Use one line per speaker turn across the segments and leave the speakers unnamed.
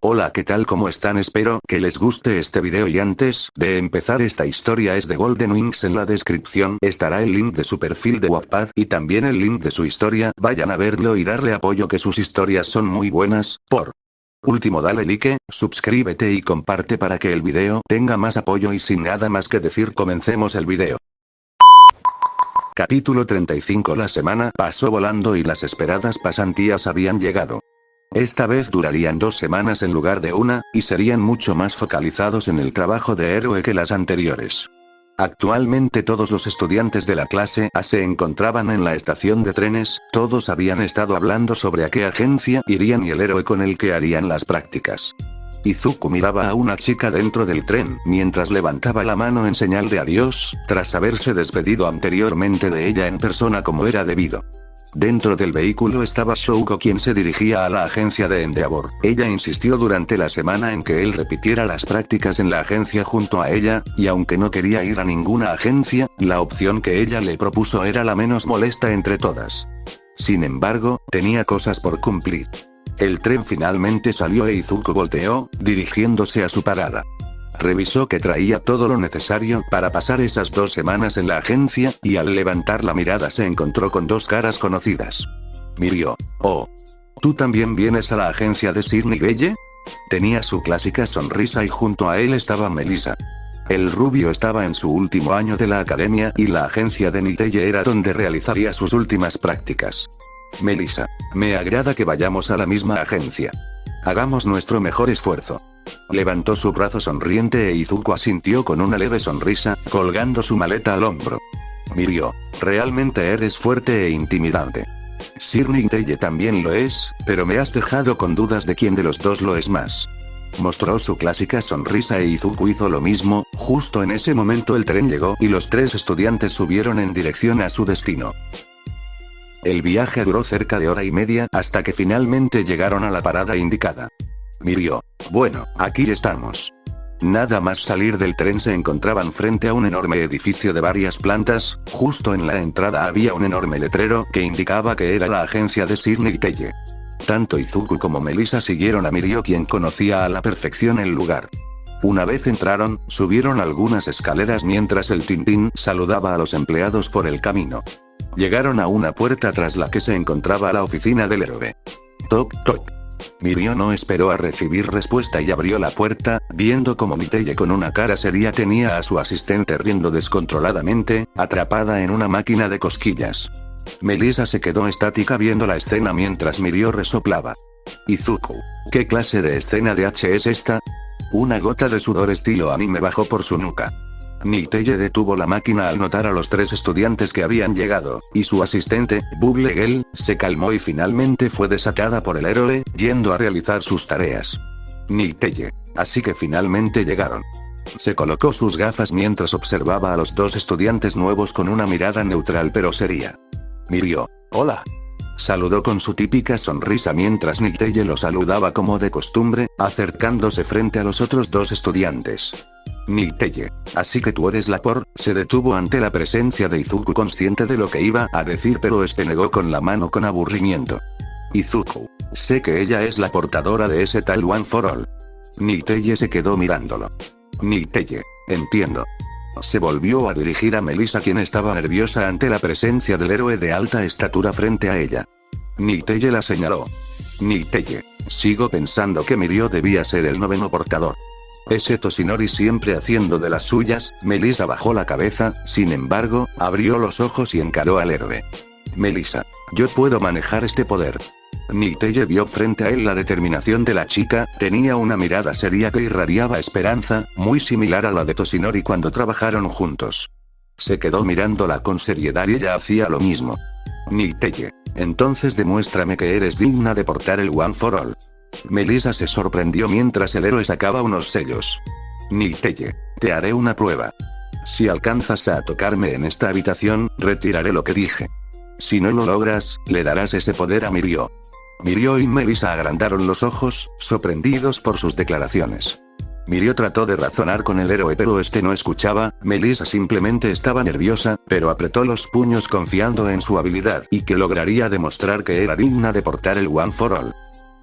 Hola, ¿qué tal? ¿Cómo están? Espero que les guste este video y antes de empezar esta historia es de Golden Wings. En la descripción estará el link de su perfil de Wattpad y también el link de su historia. Vayan a verlo y darle apoyo, que sus historias son muy buenas. Por último, dale like, suscríbete y comparte para que el video tenga más apoyo, y sin nada más que decir, comencemos el video. Capítulo 35. La semana pasó volando y las esperadas pasantías habían llegado. Esta vez durarían 2 semanas en lugar de una, y serían mucho más focalizados en el trabajo de héroe que las anteriores. Actualmente todos los estudiantes de la clase A se encontraban en la estación de trenes. Todos habían estado hablando sobre a qué agencia irían y el héroe con el que harían las prácticas. Izuku miraba a una chica dentro del tren, mientras levantaba la mano en señal de adiós, tras haberse despedido anteriormente de ella en persona como era debido. Dentro del vehículo estaba Shouko, quien se dirigía a la agencia de Endeavor. Ella insistió durante la semana en que él repitiera las prácticas en la agencia junto a ella, y aunque no quería ir a ninguna agencia, la opción que ella le propuso era la menos molesta entre todas. Sin embargo, tenía cosas por cumplir. El tren finalmente salió e Izuku volteó, dirigiéndose a su parada. Revisó que traía todo lo necesario para pasar esas 2 semanas en la agencia, y al levantar la mirada se encontró con 2 caras conocidas. Mirio. Oh. ¿Tú también vienes a la agencia de Sydney Belle? Tenía su clásica sonrisa y junto a él estaba Melissa. El rubio estaba en su último año de la academia y la agencia de Nitelle era donde realizaría sus últimas prácticas. Melissa. Me agrada que vayamos a la misma agencia. Hagamos nuestro mejor esfuerzo. Levantó su brazo sonriente e Izuku asintió con una leve sonrisa, colgando su maleta al hombro. Mirio, realmente eres fuerte e intimidante. Sydney Telle también lo es, pero me has dejado con dudas de quién de los dos lo es más. Mostró su clásica sonrisa e Izuku hizo lo mismo. Justo en ese momento el tren llegó y los 3 estudiantes subieron en dirección a su destino. El viaje duró cerca de 1:30 hasta que finalmente llegaron a la parada indicada. Mirio. Bueno, aquí estamos. Nada más salir del tren se encontraban frente a un enorme edificio de varias plantas. Justo en la entrada había un enorme letrero que indicaba que era la agencia de Sydney Telle. Tanto Izuku como Melissa siguieron a Mirio, quien conocía a la perfección el lugar. Una vez entraron, subieron algunas escaleras mientras el Tintín saludaba a los empleados por el camino. Llegaron a una puerta tras la que se encontraba la oficina del héroe. Toc, toc. Mirio no esperó a recibir respuesta y abrió la puerta, viendo como Nitelle con una cara seria tenía a su asistente riendo descontroladamente, atrapada en una máquina de cosquillas. Melissa se quedó estática viendo la escena mientras Mirio resoplaba. Izuku. ¿Qué clase de escena de H es esta? Una gota de sudor estilo anime bajó por su nuca. Nitelle detuvo la máquina al notar a los 3 estudiantes que habían llegado, y su asistente, Bubble se calmó y finalmente fue desatada por el héroe, yendo a realizar sus tareas. Nitelle. Así que finalmente llegaron. Se colocó sus gafas mientras observaba a los 2 estudiantes nuevos con una mirada neutral pero seria. Mirio. Hola. Saludó con su típica sonrisa mientras Nitelle lo saludaba como de costumbre, acercándose frente a los otros 2 estudiantes. Nitelle. Así que tú eres la por. Se detuvo ante la presencia de Izuku, consciente de lo que iba a decir, pero este negó con la mano con aburrimiento. Izuku. Sé que ella es la portadora de ese tal One for All. Nitelle se quedó mirándolo. Nitelle. Entiendo. Se volvió a dirigir a Melissa, quien estaba nerviosa ante la presencia del héroe de alta estatura frente a ella. Nitelle la señaló. Nitelle. Sigo pensando que Mirio debía ser el 9º portador. Ese Toshinori siempre haciendo de las suyas. Melissa bajó la cabeza, sin embargo, abrió los ojos y encaró al héroe. Melissa. Yo puedo manejar este poder. Nitelle vio frente a él la determinación de la chica, tenía una mirada seria que irradiaba esperanza, muy similar a la de Toshinori cuando trabajaron juntos. Se quedó mirándola con seriedad y ella hacía lo mismo. Nitelle. Entonces demuéstrame que eres digna de portar el One for All. Melissa se sorprendió mientras el héroe sacaba unos sellos. Nitelle. Te haré una prueba. Si alcanzas a tocarme en esta habitación, retiraré lo que dije. Si no lo logras, le darás ese poder a Mirio. Mirio y Melissa agrandaron los ojos, sorprendidos por sus declaraciones. Mirio trató de razonar con el héroe pero este no escuchaba. Melissa simplemente estaba nerviosa, pero apretó los puños confiando en su habilidad y que lograría demostrar que era digna de portar el One for All.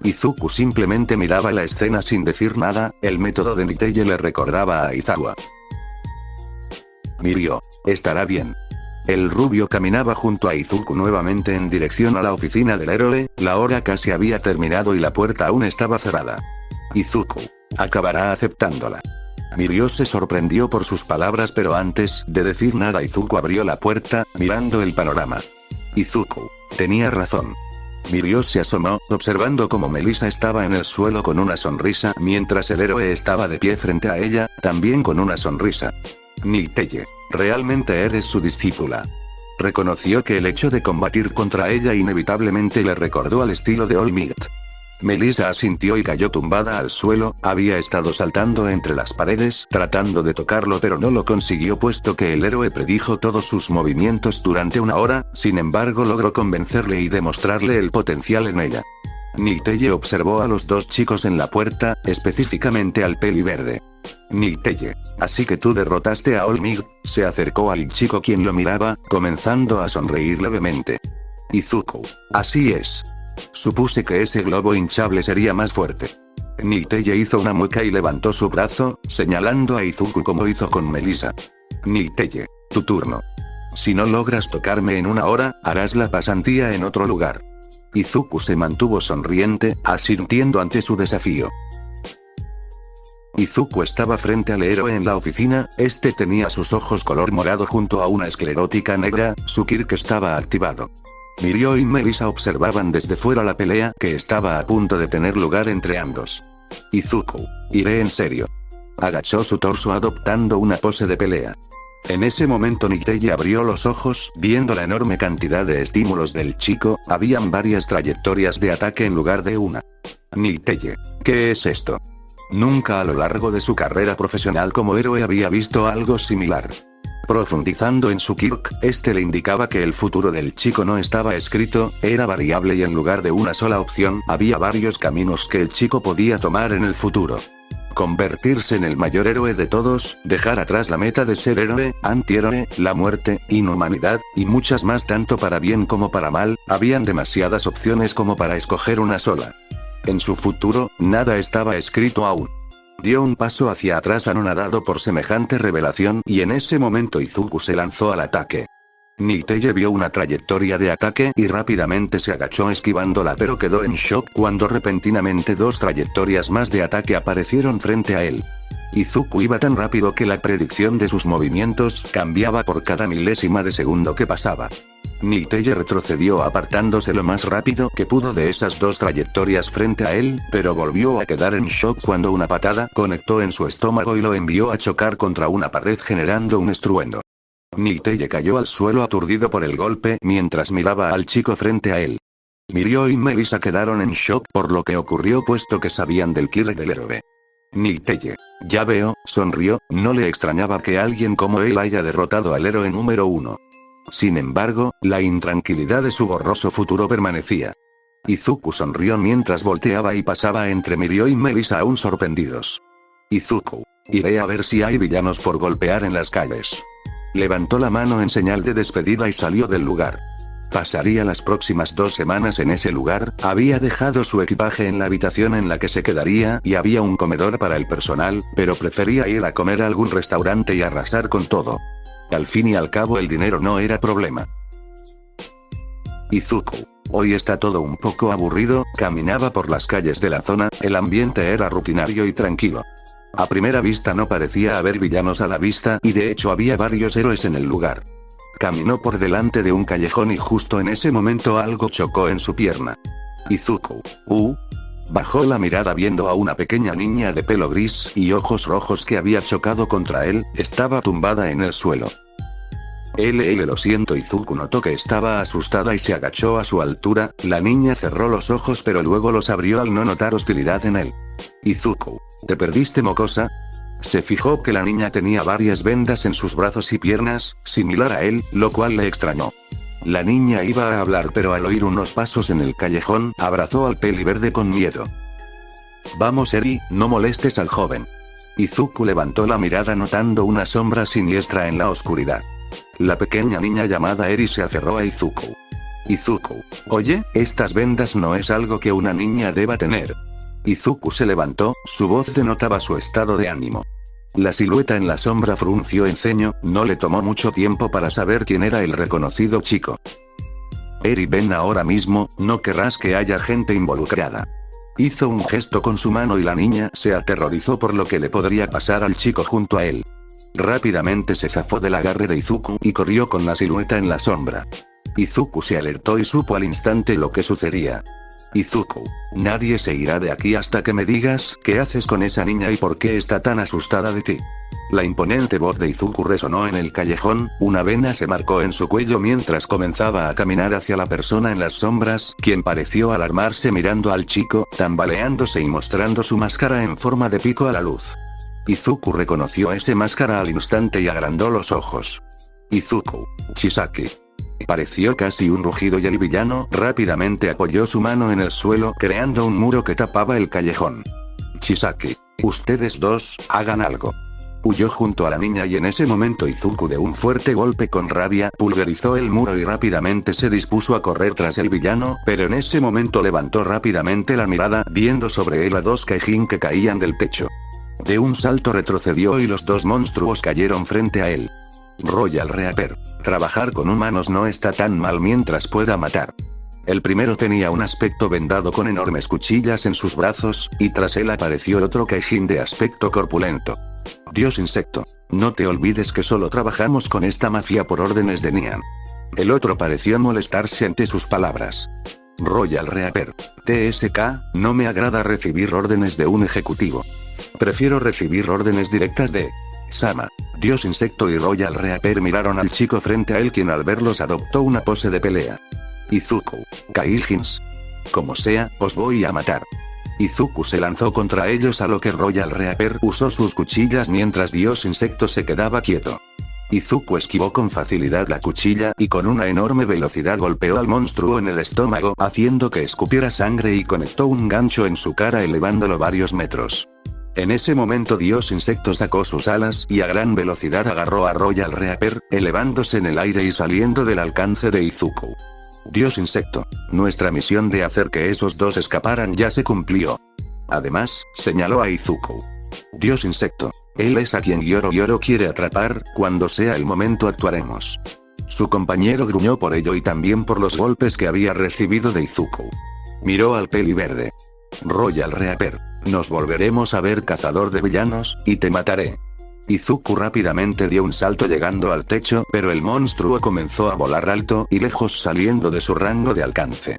Izuku simplemente miraba la escena sin decir nada, el método de Niteye le recordaba a Aizawa. Mirio. Estará bien. El rubio caminaba junto a Izuku nuevamente en dirección a la oficina del héroe, la hora casi había terminado y la puerta aún estaba cerrada. Izuku. Acabará aceptándola. Mirio se sorprendió por sus palabras, pero antes de decir nada Izuku abrió la puerta, mirando el panorama. Izuku. Tenía razón. Mirio se asomó, observando cómo Melissa estaba en el suelo con una sonrisa, mientras el héroe estaba de pie frente a ella, también con una sonrisa. Niteye. Realmente eres su discípula. Reconoció que el hecho de combatir contra ella inevitablemente le recordó al estilo de All Might. Melissa asintió y cayó tumbada al suelo, había estado saltando entre las paredes, tratando de tocarlo pero no lo consiguió puesto que el héroe predijo todos sus movimientos durante una hora, sin embargo logró convencerle y demostrarle el potencial en ella. Niteye observó a los dos chicos en la puerta, específicamente al peli verde. Niteye. Así que tú derrotaste a All Might, se acercó al chico quien lo miraba, comenzando a sonreír levemente. Izuku. Así es. Supuse que ese globo hinchable sería más fuerte. Niteye hizo una mueca y levantó su brazo, señalando a Izuku como hizo con Melissa. Niteye. Tu turno. Si no logras tocarme en una hora, harás la pasantía en otro lugar. Izuku se mantuvo sonriente, asintiendo ante su desafío. Izuku estaba frente al héroe en la oficina, este tenía sus ojos color morado junto a una esclerótica negra, su Kirk estaba activado. Mirio y Melissa observaban desde fuera la pelea que estaba a punto de tener lugar entre ambos. Izuku. Iré en serio. Agachó su torso adoptando una pose de pelea. En ese momento Niteye abrió los ojos, viendo la enorme cantidad de estímulos del chico, habían varias trayectorias de ataque en lugar de una. Niteye. ¿Qué es esto? Nunca a lo largo de su carrera profesional como héroe había visto algo similar. Profundizando en su Kirk, este le indicaba que el futuro del chico no estaba escrito, era variable y en lugar de una sola opción, había varios caminos que el chico podía tomar en el futuro. Convertirse en el mayor héroe de todos, dejar atrás la meta de ser héroe, antihéroe, la muerte, inhumanidad, y muchas más tanto para bien como para mal, habían demasiadas opciones como para escoger una sola. En su futuro, nada estaba escrito aún. Dio un paso hacia atrás anonadado por semejante revelación y en ese momento Izuku se lanzó al ataque. Niteye vio una trayectoria de ataque y rápidamente se agachó esquivándola pero quedó en shock cuando repentinamente dos trayectorias más de ataque aparecieron frente a él. Izuku iba tan rápido que la predicción de sus movimientos cambiaba por cada milésima de segundo que pasaba. Niteye retrocedió apartándose lo más rápido que pudo de esas dos trayectorias frente a él, pero volvió a quedar en shock cuando una patada conectó en su estómago y lo envió a chocar contra una pared generando un estruendo. Niteye cayó al suelo aturdido por el golpe mientras miraba al chico frente a él. Mirio y Melissa quedaron en shock por lo que ocurrió puesto que sabían del Kirk del héroe. Niteye. Ya veo, sonrió, no le extrañaba que alguien como él haya derrotado al héroe número 1. Sin embargo, la intranquilidad de su borroso futuro permanecía. Izuku sonrió mientras volteaba y pasaba entre Mirio y Melissa aún sorprendidos. Izuku. Iré a ver si hay villanos por golpear en las calles. Levantó la mano en señal de despedida y salió del lugar. Pasaría las próximas 2 semanas en ese lugar, había dejado su equipaje en la habitación en la que se quedaría y había un comedor para el personal, pero prefería ir a comer a algún restaurante y arrasar con todo. Al fin y al cabo el dinero no era problema. Izuku. Hoy está todo un poco aburrido, caminaba por las calles de la zona, el ambiente era rutinario y tranquilo. A primera vista no parecía haber villanos a la vista y de hecho había varios héroes en el lugar. Caminó por delante de un callejón y justo en ese momento algo chocó en su pierna. Izuku. Bajó la mirada viendo a una pequeña niña de pelo gris y ojos rojos que había chocado contra él, estaba tumbada en el suelo. Lo siento. Izuku notó que estaba asustada y se agachó a su altura, la niña cerró los ojos pero luego los abrió al no notar hostilidad en él. Izuku. ¿Te perdiste, mocosa? Se fijó que la niña tenía varias vendas en sus brazos y piernas, similar a él, lo cual le extrañó. La niña iba a hablar pero al oír unos pasos en el callejón, abrazó al peli verde con miedo. Vamos Eri, no molestes al joven. Izuku levantó la mirada notando una sombra siniestra en la oscuridad. La pequeña niña llamada Eri se aferró a Izuku. Izuku. Oye, estas vendas no es algo que una niña deba tener. Izuku se levantó, su voz denotaba su estado de ánimo. La silueta en la sombra frunció el ceño, no le tomó mucho tiempo para saber quién era el reconocido chico. Eri, ven ahora mismo, no querrás que haya gente involucrada. Hizo un gesto con su mano y la niña se aterrorizó por lo que le podría pasar al chico junto a él. Rápidamente se zafó del agarre de Izuku y corrió con la silueta en la sombra. Izuku se alertó y supo al instante lo que sucedía. Izuku, nadie se irá de aquí hasta que me digas qué haces con esa niña y por qué está tan asustada de ti. La imponente voz de Izuku resonó en el callejón, una vena se marcó en su cuello mientras comenzaba a caminar hacia la persona en las sombras, quien pareció alarmarse mirando al chico, tambaleándose y mostrando su máscara en forma de pico a la luz. Izuku reconoció esa máscara al instante y agrandó los ojos. Izuku. Chisaki. Pareció casi un rugido y el villano rápidamente apoyó su mano en el suelo creando un muro que tapaba el callejón. Chisaki. Ustedes dos, hagan algo. Huyó junto a la niña y en ese momento Izuku de un fuerte golpe con rabia pulverizó el muro y rápidamente se dispuso a correr tras el villano, pero en ese momento levantó rápidamente la mirada viendo sobre él a dos Kaijin que caían del techo. De un salto retrocedió y los dos monstruos cayeron frente a él. Royal Reaper. Trabajar con humanos no está tan mal mientras pueda matar. El primero tenía un aspecto vendado con enormes cuchillas en sus brazos, y tras él apareció otro Kaijin de aspecto corpulento. Dios insecto. No te olvides que solo trabajamos con esta mafia por órdenes de Nian. El otro pareció molestarse ante sus palabras. Royal Reaper. TSK, no me agrada recibir órdenes de un ejecutivo. Prefiero recibir órdenes directas de Sama. Dios insecto y Royal Reaper miraron al chico frente a él, quien al verlos adoptó una pose de pelea. Izuku. Kaijins. Como sea, os voy a matar. Izuku se lanzó contra ellos a lo que Royal Reaper usó sus cuchillas mientras Dios insecto se quedaba quieto. Izuku esquivó con facilidad la cuchilla y con una enorme velocidad golpeó al monstruo en el estómago haciendo que escupiera sangre y conectó un gancho en su cara elevándolo varios metros. En ese momento Dios insecto sacó sus alas y a gran velocidad agarró a Royal Reaper, elevándose en el aire y saliendo del alcance de Izuku. Dios insecto, nuestra misión de hacer que esos dos escaparan ya se cumplió. Además, señaló a Izuku. Dios insecto, él es a quien Yoro quiere atrapar, cuando sea el momento actuaremos. Su compañero gruñó por ello y también por los golpes que había recibido de Izuku. Miró al peli verde. Royal Reaper, nos volveremos a ver, cazador de villanos, y te mataré. Izuku rápidamente dio un salto llegando al techo, pero el monstruo comenzó a volar alto y lejos saliendo de su rango de alcance.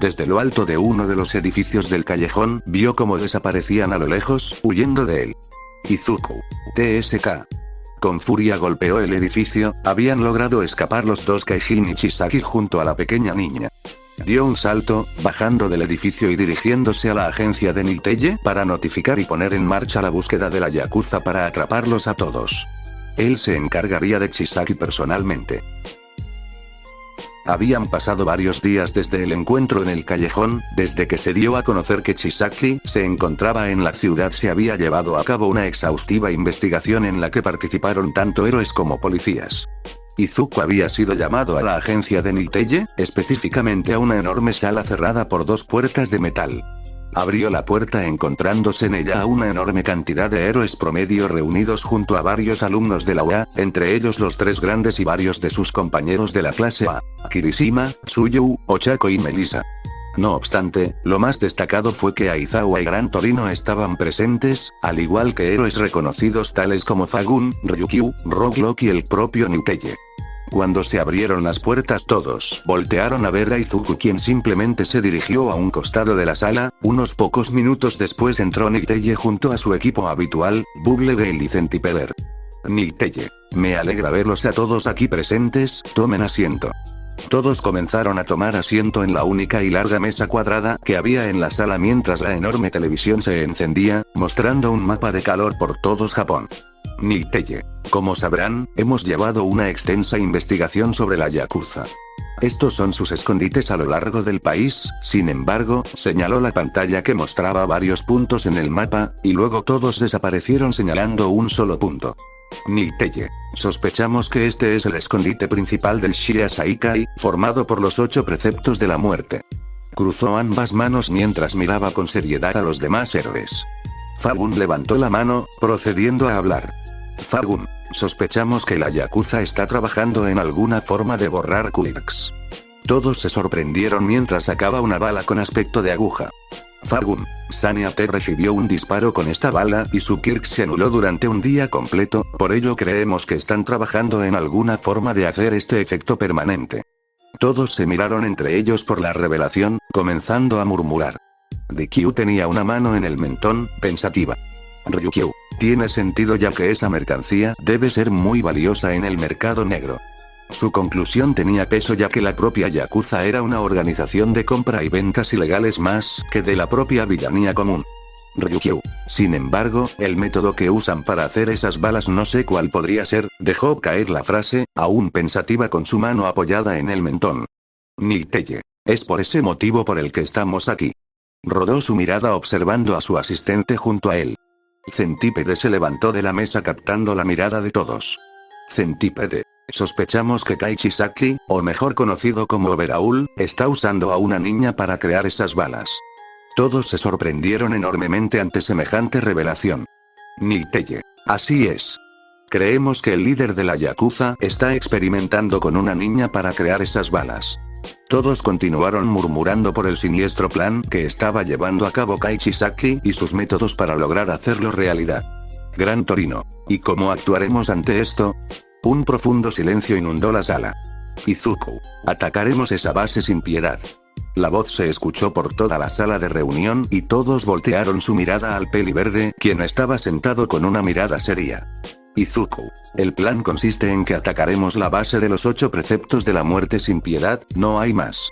Desde lo alto de uno de los edificios del callejón, vio cómo desaparecían a lo lejos, huyendo de él. Izuku. TSK. Con furia golpeó el edificio, habían logrado escapar los dos Kaijin y Chisaki junto a la pequeña niña. Dio un salto, bajando del edificio y dirigiéndose a la agencia de Niteye para notificar y poner en marcha la búsqueda de la Yakuza para atraparlos a todos. Él se encargaría de Chisaki personalmente. Habían pasado varios días desde el encuentro en el callejón, desde que se dio a conocer que Chisaki se encontraba en la ciudad se había llevado a cabo una exhaustiva investigación en la que participaron tanto héroes como policías. Izuku había sido llamado a la agencia de Niteye, específicamente a una enorme sala cerrada por dos puertas de metal. Abrió la puerta encontrándose en ella a una enorme cantidad de héroes promedio reunidos junto a varios alumnos de la UA, entre ellos los tres grandes y varios de sus compañeros de la clase A, Kirishima, Tsuyu, Ochako y Melissa. No obstante, lo más destacado fue que Aizawa y Gran Torino estaban presentes, al igual que héroes reconocidos tales como Fagun, Ryukyu, Rogue y el propio Niteye. Cuando se abrieron las puertas todos voltearon a ver a Izuku, quien simplemente se dirigió a un costado de la sala. Unos pocos minutos después entró Niteye junto a su equipo habitual, Bubble Gale y Centipeler. Niteye. Me alegra verlos a todos aquí presentes, tomen asiento. Todos comenzaron a tomar asiento en la única y larga mesa cuadrada que había en la sala mientras la enorme televisión se encendía, mostrando un mapa de calor por todo Japón. Niteye. Como sabrán, hemos llevado una extensa investigación sobre la Yakuza. Estos son sus escondites a lo largo del país, sin embargo, señaló la pantalla que mostraba varios puntos en el mapa, y luego todos desaparecieron señalando un solo punto. Niteye. Sospechamos que este es el escondite principal del Shia Saikai, formado por los 8 preceptos de la muerte. Cruzó ambas manos mientras miraba con seriedad a los demás héroes. Fagun levantó la mano, procediendo a hablar. Fagun, sospechamos que la Yakuza está trabajando en alguna forma de borrar quirks. Todos se sorprendieron mientras sacaba una bala con aspecto de aguja. Fagun, Saniate recibió un disparo con esta bala y su quirk se anuló durante un día completo, por ello creemos que están trabajando en alguna forma de hacer este efecto permanente. Todos se miraron entre ellos por la revelación, comenzando a murmurar. Rikyu tenía una mano en el mentón, pensativa. Ryukyu, tiene sentido ya que esa mercancía debe ser muy valiosa en el mercado negro. Su conclusión tenía peso ya que la propia Yakuza era una organización de compra y ventas ilegales más que de la propia villanía común. Ryukyu, sin embargo, el método que usan para hacer esas balas no sé cuál podría ser, dejó caer la frase, aún pensativa con su mano apoyada en el mentón. Niteye, es por ese motivo por el que estamos aquí. Rodó su mirada observando a su asistente junto a él. Centípede se levantó de la mesa captando la mirada de todos. Centípede. Sospechamos que Kai Chisaki, o mejor conocido como Overaul, está usando a una niña para crear esas balas. Todos se sorprendieron enormemente ante semejante revelación. Niteye. Así es. Creemos que el líder de la Yakuza está experimentando con una niña para crear esas balas. Todos continuaron murmurando por el siniestro plan que estaba llevando a cabo Kai Chisaki y sus métodos para lograr hacerlo realidad. Gran Torino. ¿Y cómo actuaremos ante esto? Un profundo silencio inundó la sala. Izuku. Atacaremos esa base sin piedad. La voz se escuchó por toda la sala de reunión y todos voltearon su mirada al peli verde, quien estaba sentado con una mirada seria. Izuku. El plan consiste en que atacaremos la base de los 8 preceptos de la muerte sin piedad, no hay más.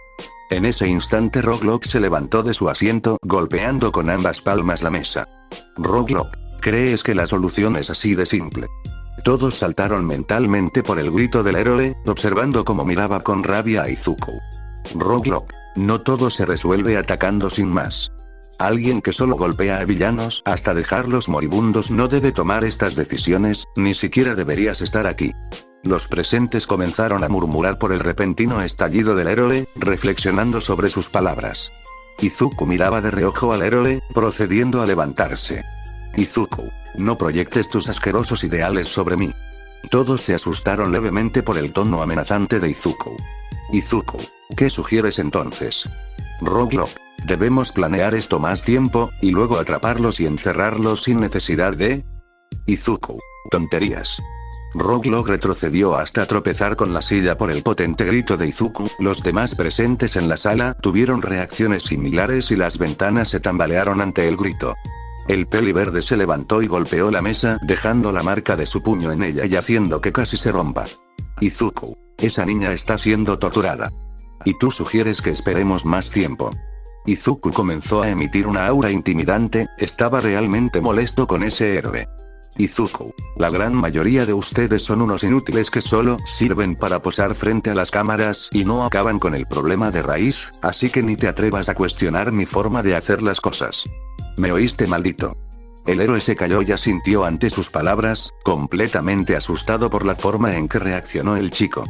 En ese instante Rocklock se levantó de su asiento, golpeando con ambas palmas la mesa. Rocklock. ¿Crees que la solución es así de simple? Todos saltaron mentalmente por el grito del héroe, observando cómo miraba con rabia a Izuku. Rocklock. No todo se resuelve atacando sin más. Alguien que solo golpea a villanos hasta dejarlos moribundos no debe tomar estas decisiones, ni siquiera deberías estar aquí. Los presentes comenzaron a murmurar por el repentino estallido del héroe, reflexionando sobre sus palabras. Izuku miraba de reojo al héroe, procediendo a levantarse. Izuku, no proyectes tus asquerosos ideales sobre mí. Todos se asustaron levemente por el tono amenazante de Izuku. Izuku, ¿qué sugieres entonces? Rocklock, debemos planear esto más tiempo, y luego atraparlos y encerrarlos sin necesidad de... Izuku, tonterías. Rocklock retrocedió hasta tropezar con la silla por el potente grito de Izuku. Los demás presentes en la sala tuvieron reacciones similares y las ventanas se tambalearon ante el grito. El peli verde se levantó y golpeó la mesa, dejando la marca de su puño en ella y haciendo que casi se rompa. Izuku, esa niña está siendo torturada. Y tú sugieres que esperemos más tiempo. Izuku comenzó a emitir una aura intimidante, estaba realmente molesto con ese héroe. Izuku, la gran mayoría de ustedes son unos inútiles que solo sirven para posar frente a las cámaras y no acaban con el problema de raíz, así que ni te atrevas a cuestionar mi forma de hacer las cosas. ¿Me oíste, maldito? El héroe se calló y asintió ante sus palabras, completamente asustado por la forma en que reaccionó el chico.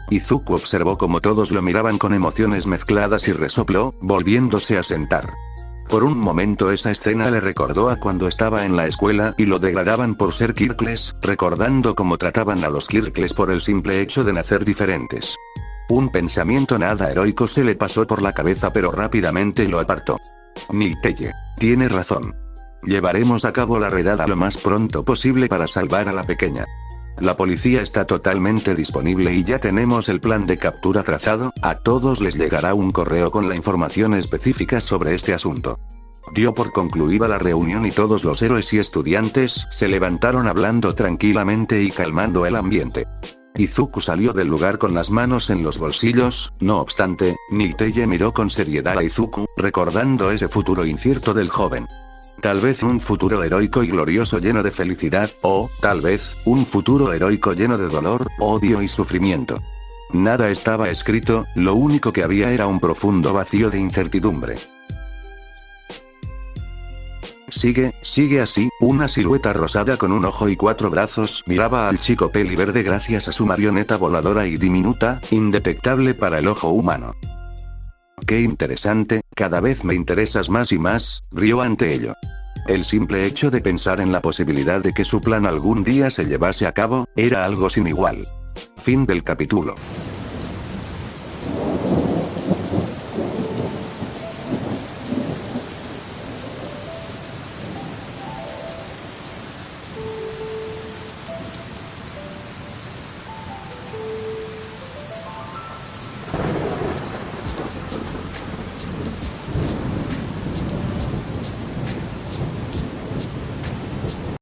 Izuku observó cómo todos lo miraban con emociones mezcladas y resopló, volviéndose a sentar. Por un momento esa escena le recordó a cuando estaba en la escuela y lo degradaban por ser Kirkles, recordando cómo trataban a los Kirkles por el simple hecho de nacer diferentes. Un pensamiento nada heroico se le pasó por la cabeza pero rápidamente lo apartó. Niteye, tiene razón. Llevaremos a cabo la redada lo más pronto posible para salvar a la pequeña. La policía está totalmente disponible y ya tenemos el plan de captura trazado, a todos les llegará un correo con la información específica sobre este asunto. Dio por concluida la reunión y todos los héroes y estudiantes se levantaron hablando tranquilamente y calmando el ambiente. Izuku salió del lugar con las manos en los bolsillos, no obstante, Niteye miró con seriedad a Izuku, recordando ese futuro incierto del joven. Tal vez un futuro heroico y glorioso lleno de felicidad, o, tal vez, un futuro heroico lleno de dolor, odio y sufrimiento. Nada estaba escrito, lo único que había era un profundo vacío de incertidumbre. Sigue así, una silueta rosada con un ojo y 4 brazos miraba al chico peli verde gracias a su marioneta voladora y diminuta, indetectable para el ojo humano. Qué interesante, cada vez me interesas más y más, rió ante ello. El simple hecho de pensar en la posibilidad de que su plan algún día se llevase a cabo, era algo sin igual. Fin del capítulo.